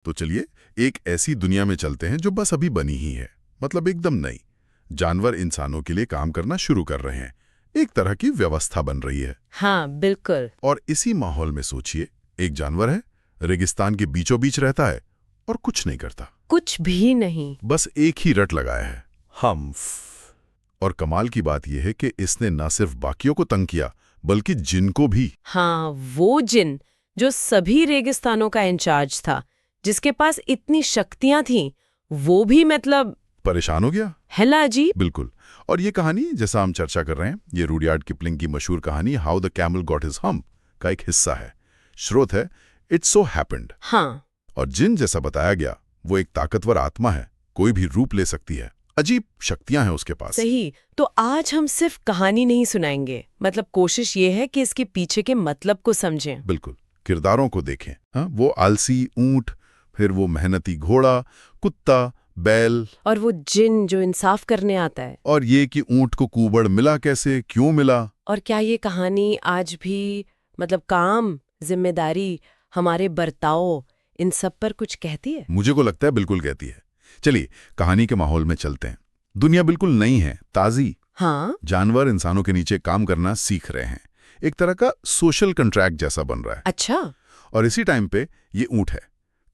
तो चलिए एक ऐसी दुनिया में चलते हैं जो बस अभी बनी ही है, मतलब एकदम नई। जानवर इंसानों के लिए काम करना शुरू कर रहे हैं, एक तरह की व्यवस्था बन रही है। हाँ बिल्कुल। और इसी माहौल में सोचिए, एक जानवर है, रेगिस्तान के बीचों बीच रहता है और कुछ नहीं करता, कुछ भी नहीं, बस एक ही रट लगाया है, हम्फ। और कमाल की बात यह है कि इसने न सिर्फ बाकियों को तंग किया बल्कि जिनको भी। हाँ, वो जिन जो सभी रेगिस्तानों का इंचार्ज था, जिसके पास इतनी शक्तियां थीं, वो भी मतलब परेशान हो गया। है ना अजीब। बिल्कुल। और ये कहानी जैसा हम चर्चा कर रहे हैं, ये रुडयार्ड किपलिंग की मशहूर कहानी how the camel got his hump का एक हिस्सा है। स्रोत है इट्स सो हैपेंड। हाँ, और जिन जैसा बताया गया वो एक ताकतवर आत्मा है, कोई भी रूप ले सकती है, अजीब शक्तियां हैं उसके पास। सही। तो आज हम सिर्फ कहानी नहीं सुनाएंगे, मतलब कोशिश ये है कि इसके पीछे के मतलब को समझें। बिल्कुल, किरदारों को देखें। हाँ, वो आलसी ऊंट, फिर वो मेहनती घोड़ा, कुत्ता, बैल, और वो जिन जो इंसाफ करने आता है। और ये कि ऊंट को कुबड़ मिला कैसे, क्यों मिला। और क्या ये कहानी आज भी मतलब काम, जिम्मेदारी, हमारे बर्ताव, इन सब पर कुछ कहती है? मुझे को लगता है बिल्कुल कहती है। चलिए कहानी के माहौल में चलते हैं। दुनिया बिल्कुल नई है, ताजी। हाँ, जानवर इंसानों के नीचे काम करना सीख रहे हैं, एक तरह का सोशल कॉन्ट्रैक्ट जैसा बन रहा है। अच्छा। और इसी टाइम पे ये ऊंट है,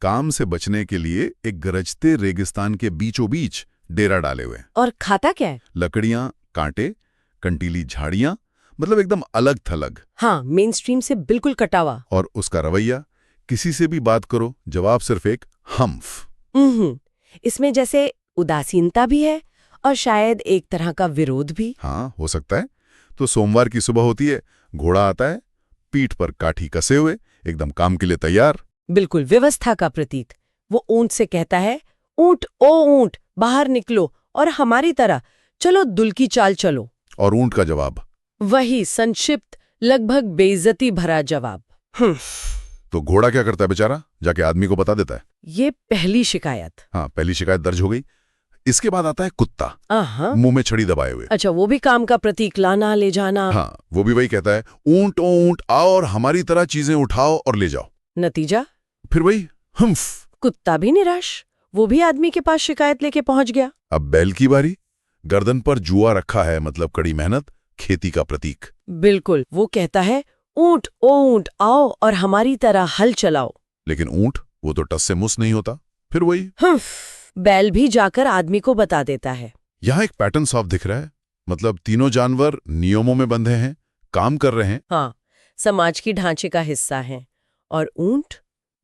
काम से बचने के लिए एक गरजते रेगिस्तान के बीचों बीच डेरा डाले हुए हैं। और खाता क्या है? लकड़ियां, कांटे, कंटीली झाड़ियां, मतलब एकदम अलग थलग। हाँ, मेन स्ट्रीम से बिल्कुल कटा हुआ। और उसका रवैया, किसी से भी बात करो, जवाब सिर्फ एक हम्फ। इसमें जैसे उदासीनता भी है और शायद एक तरह का विरोध भी। हाँ, हो सकता है। तो सोमवार की सुबह होती है, घोड़ा आता है, पीठ पर काठी कसे हुए, एकदम काम के लिए तैयार। बिल्कुल व्यवस्था का प्रतीक। वो ऊंट से कहता है, ऊंट ओ ऊंट, बाहर निकलो और हमारी तरह चलो, दुल की चाल चलो। और ऊंट का जवाब, वही संक्षिप्त, लगभग बेइज्जती भरा जवाब। तो घोड़ा क्या करता है बेचारा, जाके आदमी को बता देता है। ये पहली शिकायत। हाँ, पहली शिकायत दर्ज हो गई। इसके बाद आता है कुत्ता, मुंह में छड़ी दबाए हुए। अच्छा, वो भी काम का प्रतीक, लाना ले जाना। हाँ, वो भी वही कहता है, ऊंट ओ ऊंट आओ और हमारी तरह चीजें उठाओ और ले जाओ। नतीजा फिर वही हम्फ। कुत्ता भी निराश, वो भी आदमी के पास शिकायत लेके पहुंच गया। अब बैल की बारी। गर्दन पर जुआ रखा है, मतलब कड़ी मेहनत, खेती का प्रतीक। बिल्कुल, वो कहता है, ऊंट ओ ऊंट आओ और हमारी तरह हल चलाओ। लेकिन ऊंट, वो तो टस से मुस नहीं होता। फिर वही बैल भी जाकर आदमी को बता देता है। यहाँ एक पैटर्न साफ दिख रहा है, मतलब तीनों जानवर नियमों में बंधे हैं, काम कर रहे हैं। हाँ, समाज की ढांचे का हिस्सा है। और ऊंट,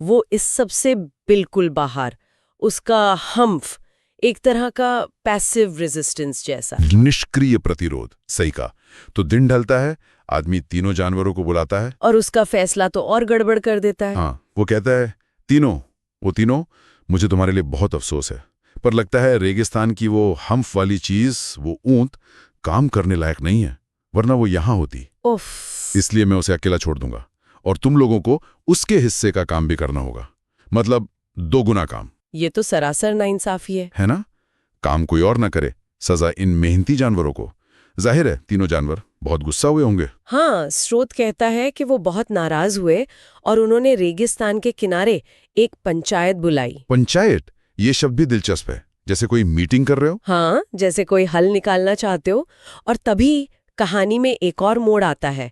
वो इस सब से बिल्कुल बाहर, उसका हम्फ, एक तरह का पैसिव रेजिस्टेंस जैसा। निष्क्रिय प्रतिरोध। सही कहा। तो दिन ढलता है, आदमी तीनों जानवरों को बुलाता है और उसका फैसला तो और गड़बड़ कर देता है। हाँ, वो कहता है, तीनों, मुझे तुम्हारे लिए बहुत अफसोस है, पर लगता है रेगिस्तान की वो हम्फ वाली चीज, वो ऊंट, काम करने लायक नहीं है, वरना वो यहां होती। उफ। इसलिए मैं उसे अकेला छोड़ दूंगा और तुम लोगों को उसके हिस्से का काम भी करना होगा, मतलब 2 गुना काम। ये तो सरासर नाइंसाफी है ना? काम कोई और ना करे, सजा इन मेहनती जानवरों को। जाहिर है तीनों जानवर बहुत गुस्सा हुए होंगे। हाँ, स्रोत कहता है कि वो बहुत नाराज हुए और उन्होंने रेगिस्तान के किनारे एक पंचायत बुलाई। पंचायत, ये शब्द भी दिलचस्प है, जैसे कोई मीटिंग कर रहे हो। हाँ, जैसे कोई हल निकालना चाहते हो। और तभी कहानी में एक और मोड़ आता है,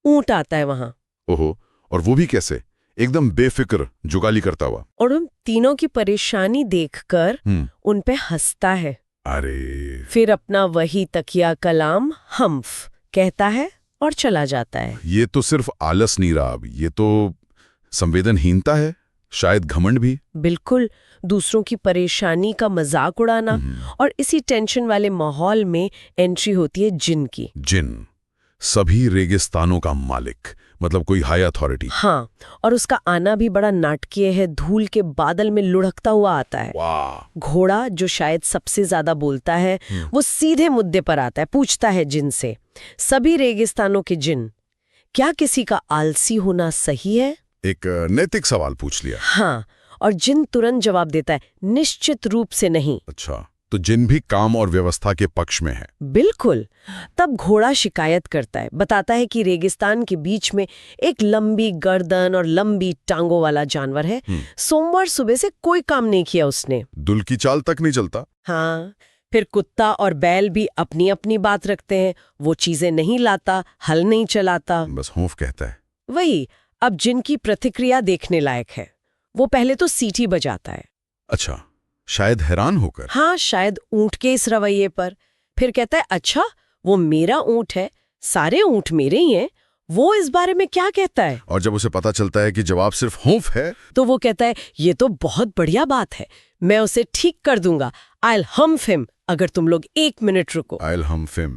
ऊंट आता है वहां। ओहो, और वो भी कैसे, एकदम बेफिक्र, जुगाली करता हुआ। और उन तीनों की परेशानी देखकर उन पे हंसता है। अरे, फिर अपना वही तकिया कलाम हम्फ कहता है और चला जाता है। ये तो सिर्फ आलस नहीं रहा, अब ये तो संवेदनहीनता है, शायद घमंड भी। बिल्कुल, दूसरों की परेशानी का मजाक उड़ाना। और इसी टेंशन वाले माहौल में एंट्री होती है जिन की। जिन, सभी रेगिस्तानों का मालिक, मतलब कोई हाई अथॉरिटी। हाँ, और उसका आना भी बड़ा नाटकीय है, धूल के बादल में लुढ़कता हुआ आता है। वाह। घोड़ा, जो शायद सबसे ज्यादा बोलता है, वो सीधे मुद्दे पर आता है, पूछता है जिन से, सभी रेगिस्तानों के जिन, क्या किसी का आलसी होना सही है? एक नैतिक सवाल पूछ लिया। हाँ, और जिन तुरंत जवाब देता है, निश्चित रूप से नहीं। अच्छा, तो जिन भी काम और व्यवस्था के पक्ष में है। बिल्कुल। तब घोड़ा शिकायत करता है, बताता है कि रेगिस्तान के बीच में एक लंबी गर्दन और लंबी टांगों वाला जानवर है। सोमवार सुबह से कोई काम नहीं किया उसने। दुल की चाल तक नहीं चलता। हाँ, फिर कुत्ता और बैल भी अपनी अपनी बात रखते हैं। वो चीजें नहीं लाता, हल नहीं चलाता, बस हूंफ कहता है। वही। अब जिनकी प्रतिक्रिया देखने लायक है। वो पहले तो सीटी बजाता है। अच्छा, शायद हैरान होकर। हाँ, शायद ऊंट के इस रवैये पर। फिर कहता है, अच्छा वो मेरा ऊंट है, सारे ऊंट मेरे ही हैं, वो इस बारे में क्या कहता है? और जब उसे पता चलता है कि जवाब सिर्फ हूंफ है, तो वो कहता है, ये तो बहुत बढ़िया बात है, मैं उसे ठीक कर दूंगा। I'll hump him, अगर तुम लोग 1 मिनट रुको। I'll hump him।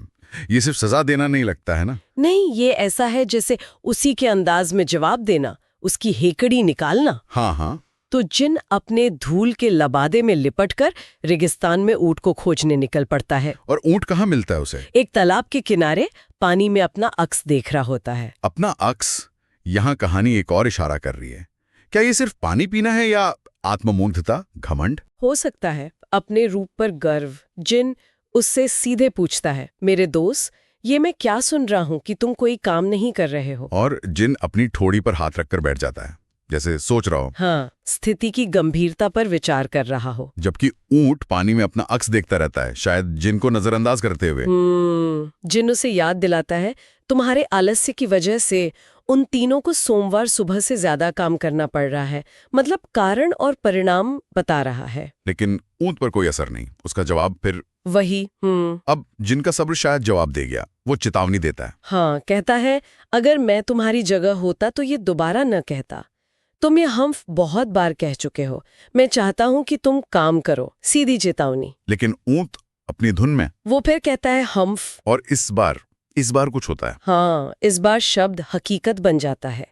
ये सिर्फ सजा देना नहीं लगता है ना? नहीं, ये ऐसा है जैसे उसी के अंदाज में जवाब देना, उसकी हेकड़ी निकालना। हाँ हाँ। तो जिन अपने धूल के लबादे में लिपटकर रेगिस्तान में ऊंट को खोजने निकल पड़ता है। और ऊंट कहाँ मिलता है उसे? एक तालाब के किनारे पानी में अपना अक्स देख रहा होता है। अपना अक्स? यहाँ कहानी एक और इशारा कर रही है। क्या ये सिर्फ पानी पीना है या आत्ममूर्खता, घमंड? हो सकता है अपने रूप पर गर्व। जिन उससे सीधे पूछता है, मेरे दोस्त, ये मैं क्या सुन रहा हूँ कि तुम कोई काम नहीं कर रहे हो? और जिन अपनी ठोड़ी पर हाथ रखकर बैठ जाता है, जैसे सोच रहा हो। हाँ, स्थिति की गंभीरता पर विचार कर रहा हो। जबकि ऊंट पानी में अपना अक्स देखता रहता है, शायद जिनको नजरअंदाज करते हुए। जिन उसे याद दिलाता है, तुम्हारे आलस्य की वजह से उन तीनों को सोमवार सुबह से ज्यादा काम करना पड़ रहा है। मतलब कारण और परिणाम बता रहा है। लेकिन ऊंट पर कोई असर नहीं। उसका जवाब फिर वही। अब जिनका सब्र शायद जवाब दे गया। वो चेतावनी देता है। हाँ, कहता है, अगर मैं तुम्हारी जगह होता तो ये दोबारा न कहता। तुम ये हम्फ बहुत बार कह चुके हो, मैं चाहता हूं कि तुम काम करो। सीधी चेतावनी। लेकिन ऊंट अपनी धुन में। वो फिर कहता है हम्फ। और इस बार कुछ होता है। हाँ, इस बार शब्द हकीकत बन जाता है।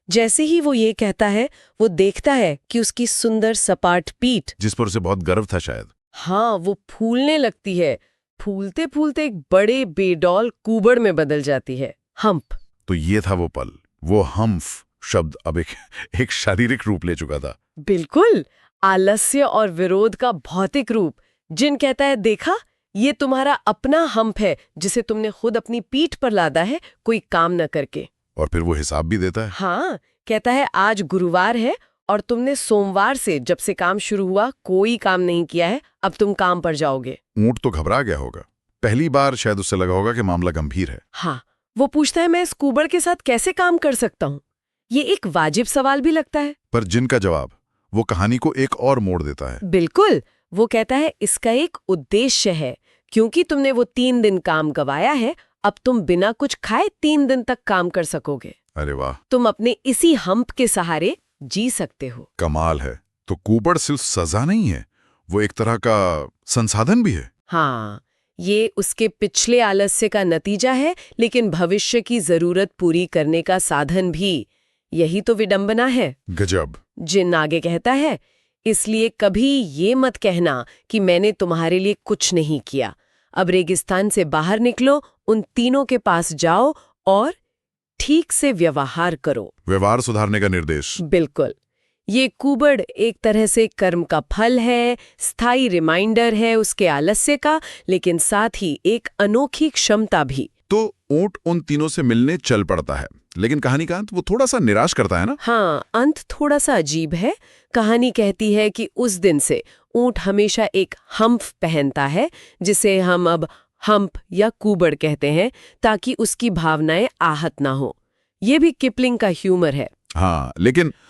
जैसे ही वो ये कहता है, वो देखता है कि उसकी सुंदर सपाट पीठ, जिस पर उसे बहुत गर्व था शायद, हाँ, वो फूलने लगती है। फूलते फूलते एक बड़े बेडौल कुबड़ में बदल जाती है। हम्प। तो ये था वो पल। वो हम्फ शब्द अब एक शारीरिक रूप ले चुका था। बिल्कुल, आलस्य और विरोध का भौतिक रूप। जिन कहता है, देखा, ये तुम्हारा अपना हम्प है जिसे तुमने खुद अपनी पीठ पर लादा है, कोई काम न करके। और फिर वो हिसाब भी देता है। हाँ, कहता है, आज गुरुवार है और तुमने सोमवार से, जब से काम शुरू हुआ, कोई काम नहीं किया है, अब तुम काम पर जाओगे। ऊंट तो घबरा गया होगा। पहली बार शायद उससे लगा होगा कि मामला गंभीर है। हाँ, वो पूछता है, मैं इस कुबड़ के साथ कैसे काम कर सकता हूँ? ये एक वाजिब सवाल भी लगता है। पर जिनका जवाब वो कहानी को एक और मोड़ देता है। बिल्कुल, वो कहता है, इसका एक उद्देश्य है। क्योंकि तुमने वो 3 दिन काम गवाया है, अब तुम बिना कुछ खाए 3 दिन तक काम कर सकोगे। अरे वाह, तुम अपने इसी हम्प के सहारे जी सकते हो। कमाल है। तो कुबड़ सिर्फ सजा नहीं है, वो एक तरह का संसाधन भी है। हाँ, ये उसके पिछले आलस्य का नतीजा है, लेकिन भविष्य की जरूरत पूरी करने का साधन भी। यही तो विडंबना है। गजब। जिन आगे कहता है, इसलिए कभी ये मत कहना कि मैंने तुम्हारे लिए कुछ नहीं किया। अब रेगिस्तान से बाहर निकलो, उन तीनों के पास जाओ और ठीक से व्यवहार करो। व्यवहार सुधारने का निर्देश। बिल्कुल। ये कुबड़ एक तरह से कर्म का फल है, स्थायी रिमाइंडर है उसके आलस्य का, लेकिन साथ ही एक अनोखी क्षमता भी। तो ऊंट उन तीनों से मिलने चल पड़ता है, लेकिन कहानी का अंत वो थोड़ा सा निराश करता है ना? हाँ, अंत थोड़ा सा अजीब है। कहानी कहती है कि उस दिन से ऊंट हमेशा एक हम्फ पहनता है, जिसे हम अब हम्प या कुबड़ कहते हैं, ताकि उसकी भावनाएं आहत ना हो। ये भी किपलिंग का ह्यूमर है। हाँ,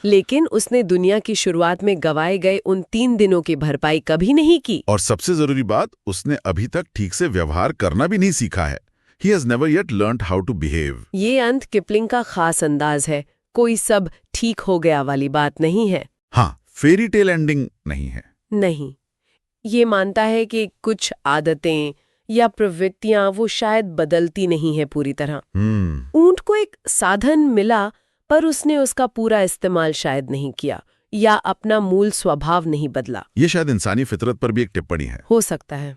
लेकिन उसने दुनिया की शुरुआत में गवाए गए उन 3 दिनों की भरपाई कभी नहीं की। और सबसे जरूरी बात, उसने अभी तक ठीक से व्यवहार करना भी नहीं सीखा है। He has never yet learned how to behave. ये अंत किपलिंग का खास अंदाज है। कोई सब ठीक हो गया वाली बात नहीं है। हाँ, फेरी टेल एंडिंग नहीं है। नहीं, ये मानता है कि कुछ आदतें या प्रवृत्तियां वो शायद बदलती नहीं है पूरी तरह। ऊंट को एक साधन मिला, पर उसने उसका पूरा इस्तेमाल शायद नहीं किया, या अपना मूल स्वभाव नहीं बदला। ये शायद इंसानी फितरत पर भी एक टिप्पणी है। हो सकता है।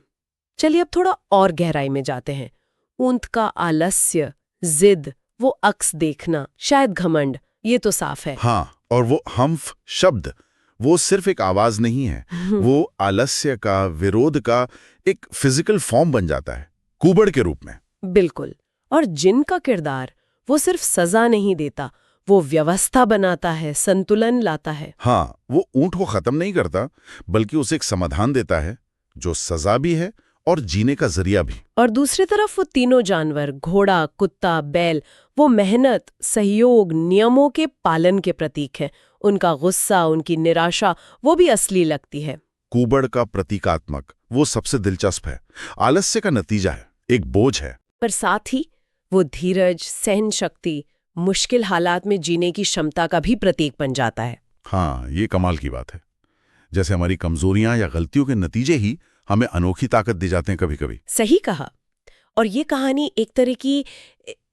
चलिए अब थोड़ा और गहराई में जाते हैं। ऊंट का आलस्य, जिद, वो अक्स देखना, शायद घमंड, ये तो साफ है। हाँ, और वो हम्फ शब्द, वो सिर्फ एक आवाज नहीं है, वो आलस्य का, विरोध का एक फिजिकल फॉर्म बन जाता है, कुबड़ के रूप में। बिल्कुल। और जिन का किरदार वो सिर्फ सजा नहीं देता, वो व्यवस्था बनाता है, संतुलन लाता है। हाँ, वो ऊंट को खत्म नहीं करता, बल्कि उसे एक समाधान देता है जो सजा भी है और जीने का जरिया भी। और दूसरी तरफ वो तीनों जानवर, घोड़ा, कुत्ता, बैल, वो मेहनत, सहयोग, नियमों के पालन के प्रतीक हैं। उनका गुस्सा, उनकी निराशा, वो भी असली लगती है। कुबड़ का प्रतीकात्मक वो सबसे दिलचस्प है। आलस्य का नतीजा है, एक बोझ है। पर साथ ही वो धीरज, सहन शक्ति, मुश्किल हालात में जीने की क्षमता का भी प्रतीक बन जाता है। हाँ, ये कमाल की बात है। जैसे हमारी कमजोरियां या गलतियों के नतीजे ही हमें अनोखी ताकत दे जाते हैं कभी कभी। सही कहा। और ये कहानी एक तरह की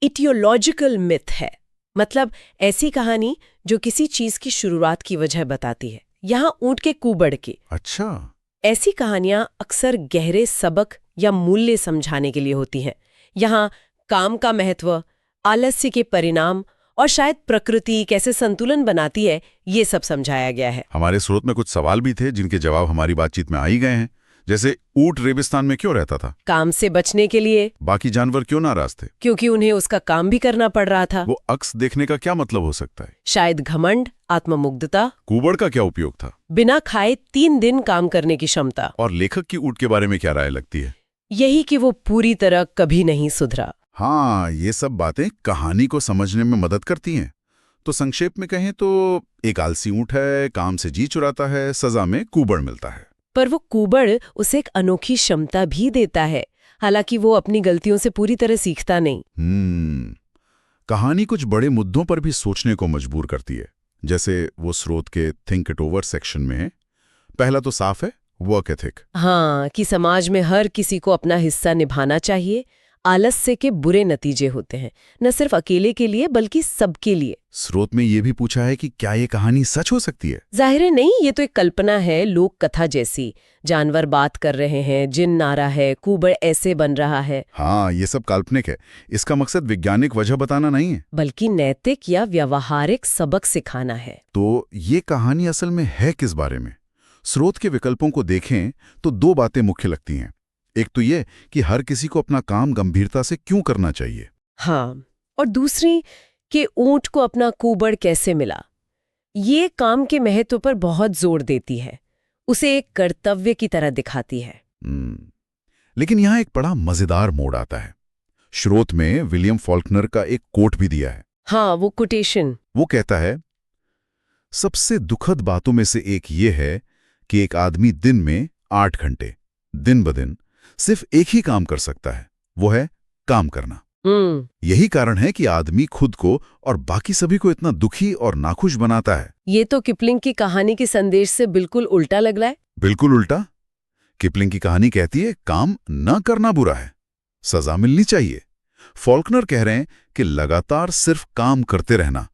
इटियोलॉजिकल मिथ है, मतलब ऐसी कहानी जो किसी चीज की शुरुआत की वजह बताती है। यहाँ ऊंट के कुबड़ की। अच्छा। ऐसी कहानियां अक्सर गहरे सबक या मूल्य समझाने के लिए होती हैं। यहाँ काम का महत्व, आलस्य के परिणाम और शायद प्रकृति कैसे संतुलन बनाती है, ये सब समझाया गया है। हमारे स्रोत में कुछ सवाल भी थे जिनके जवाब हमारी बातचीत में आ ही गए हैं। जैसे ऊंट रेगिस्तान में क्यों रहता था? काम से बचने के लिए। बाकी जानवर क्यों नाराज थे? क्योंकि उन्हें उसका काम भी करना पड़ रहा था। वो अक्स देखने का क्या मतलब हो सकता है? शायद घमंड, आत्ममुग्धता। कुबड़ का क्या उपयोग था? बिना खाए 3 दिन काम करने की क्षमता। और लेखक की ऊंट के बारे में क्या राय लगती है? यही कि वो पूरी तरह कभी नहीं सुधरा। हाँ, ये सब बातें कहानी को समझने में मदद करती हैं। तो संक्षेप में कहें तो एक आलसी ऊंट है, काम से जी चुराता है, सजा में कुबड़ मिलता है। पर वो कुबड़ उसे एक अनोखी क्षमता भी देता है, हालांकि वो अपनी गलतियों से पूरी तरह सीखता नहीं। कहानी कुछ बड़े मुद्दों पर भी सोचने को मजबूर करती है। जैसे वो स्रोत के थिंक इट ओवर सेक्शन में है। पहला तो साफ है, वर्क एथिक। हाँ, कि समाज में हर किसी को अपना हिस्सा निभाना चाहिए। आलस्य के बुरे नतीजे होते हैं, न सिर्फ अकेले के लिए बल्कि सबके लिए। स्रोत में ये भी पूछा है कि क्या ये कहानी सच हो सकती है? जाहिर है नहीं, ये तो एक कल्पना है, लोक कथा जैसी। जानवर बात कर रहे हैं, जिन नारा है, कुबड़ ऐसे बन रहा है। हाँ, ये सब काल्पनिक है। इसका मकसद वैज्ञानिक वजह बताना नहीं है, बल्कि नैतिक या व्यावहारिक सबक सिखाना है। तो ये कहानी असल में है किस बारे में? स्रोत के विकल्पों को देखें तो 2 बातें मुख्य लगती हैं। एक तो ये कि हर किसी को अपना काम गंभीरता से क्यों करना चाहिए। हाँ, और दूसरी कि ऊंट को अपना कुबड़ कैसे मिला। ये काम के महत्व पर बहुत जोर देती है, उसे एक कर्तव्य की तरह दिखाती है। लेकिन यहाँ एक बड़ा मजेदार मोड़ आता है। स्रोत में विलियम फॉल्कनर का एक कोट भी दिया है। हाँ, वो कोटेशन। वो कहता है, सबसे दुखद बातों में से एक ये है कि एक आदमी दिन में 8 घंटे दिन ब दिन सिर्फ एक ही काम कर सकता है, वो है काम करना। यही कारण है कि आदमी खुद को और बाकी सभी को इतना दुखी और नाखुश बनाता है। ये तो किपलिंग की कहानी के संदेश से बिल्कुल उल्टा लग रहा है। बिल्कुल उल्टा। किपलिंग की कहानी कहती है काम न करना बुरा है, सजा मिलनी चाहिए। फॉल्कनर कह रहे हैं कि लगातार सिर्फ काम करते रहना,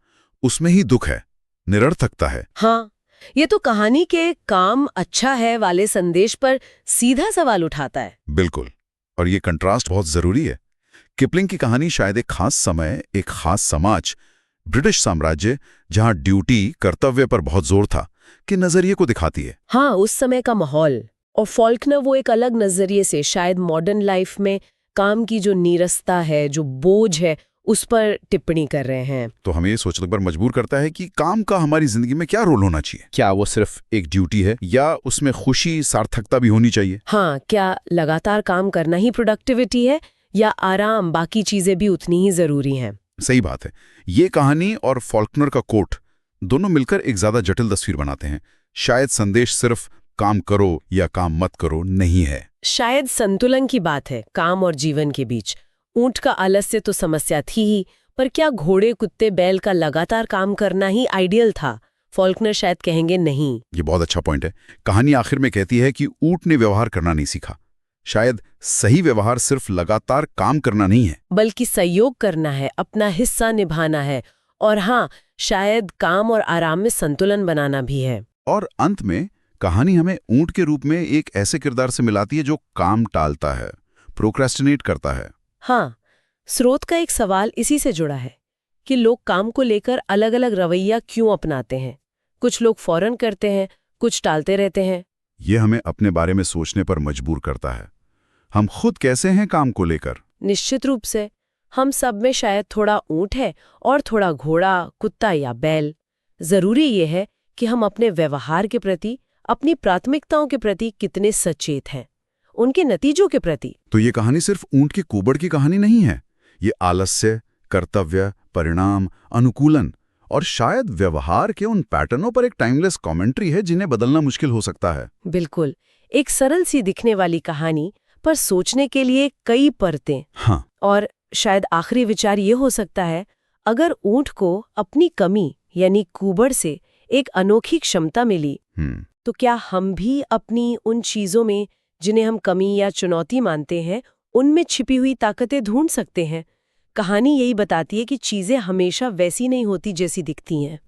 उसमें ही दुख है, निरर्थकता है। हाँ, ये तो कहानी के काम अच्छा है वाले संदेश पर सीधा सवाल उठाता है। बिल्कुल, और ये कंट्रास्ट बहुत जरूरी है। किपलिंग की कहानी शायद एक खास समय, एक खास समाज, ब्रिटिश साम्राज्य, जहां ड्यूटी, कर्तव्य पर बहुत जोर था, के नजरिए को दिखाती है। हाँ, उस समय का माहौल। और फॉल्कनर वो एक अलग नजरिए से शायद मॉडर्न लाइफ में काम की जो नीरसता है, जो बोझ है, उस पर टिप्पणी कर रहे हैं। तो हमें ये सोचने पर मजबूर करता है कि काम का हमारी जिंदगी में क्या रोल होना चाहिए। क्या वो सिर्फ एक ड्यूटी है या उसमें खुशी, सार्थकता भी होनी चाहिए? हाँ, क्या लगातार काम करना ही प्रोडक्टिविटी है या आराम, बाकी चीजें भी उतनी ही जरूरी हैं? सही बात है। ये कहानी और फॉल्कनर का कोट दोनों मिलकर एक ज्यादा जटिल तस्वीर बनाते हैं। शायद संदेश सिर्फ काम करो या काम मत करो नहीं है। शायद संतुलन की बात है काम और जीवन के बीच। ऊंट का आलस्य तो समस्या थी ही, पर क्या घोड़े, कुत्ते, बैल का लगातार काम करना ही आइडियल था? फॉल्कनर शायद कहेंगे नहीं। ये बहुत अच्छा पॉइंट है। कहानी आखिर में कहती है कि ऊंट ने व्यवहार करना नहीं सीखा। शायद सही व्यवहार सिर्फ लगातार काम करना नहीं है, बल्कि सहयोग करना है, अपना हिस्सा निभाना है, और हाँ, शायद काम और आराम में संतुलन बनाना भी है। और अंत में कहानी हमें ऊंट के रूप में एक ऐसे किरदार से मिलाती है जो काम टालता है, प्रोक्रेस्टिनेट करता है। हाँ, स्रोत का एक सवाल इसी से जुड़ा है कि लोग काम को लेकर अलग अलग रवैया क्यों अपनाते हैं। कुछ लोग फौरन करते हैं, कुछ टालते रहते हैं। ये हमें अपने बारे में सोचने पर मजबूर करता है। हम खुद कैसे हैं काम को लेकर? निश्चित रूप से हम सब में शायद थोड़ा ऊंट है और थोड़ा घोड़ा, कुत्ता या बैल। जरूरी ये है कि हम अपने व्यवहार के प्रति, अपनी प्राथमिकताओं के प्रति कितने सचेत हैं, उनके नतीजों के प्रति। तो ये कहानी सिर्फ ऊंट की कुबड़ की कहानी नहीं है। ये आलस्य, कर्तव्य, परिणाम, अनुकूलन और शायद व्यवहार के उन पैटर्नों पर एक टाइमलेस कमेंट्री है जिन्हें बदलना मुश्किल हो सकता है। बिल्कुल, एक सरल सी दिखने वाली कहानी पर सोचने के लिए कई परतें। हाँ। और शायद आखिरी विचार ये हो सकता है, अगर ऊंट को अपनी कमी यानी कुबड़ से एक अनोखी क्षमता मिली, तो क्या हम भी अपनी उन चीजों में जिन्हें हम कमी या चुनौती मानते हैं, उनमें छिपी हुई ताकतें ढूंढ सकते हैं? कहानी यही बताती है कि चीजें हमेशा वैसी नहीं होती जैसी दिखती हैं।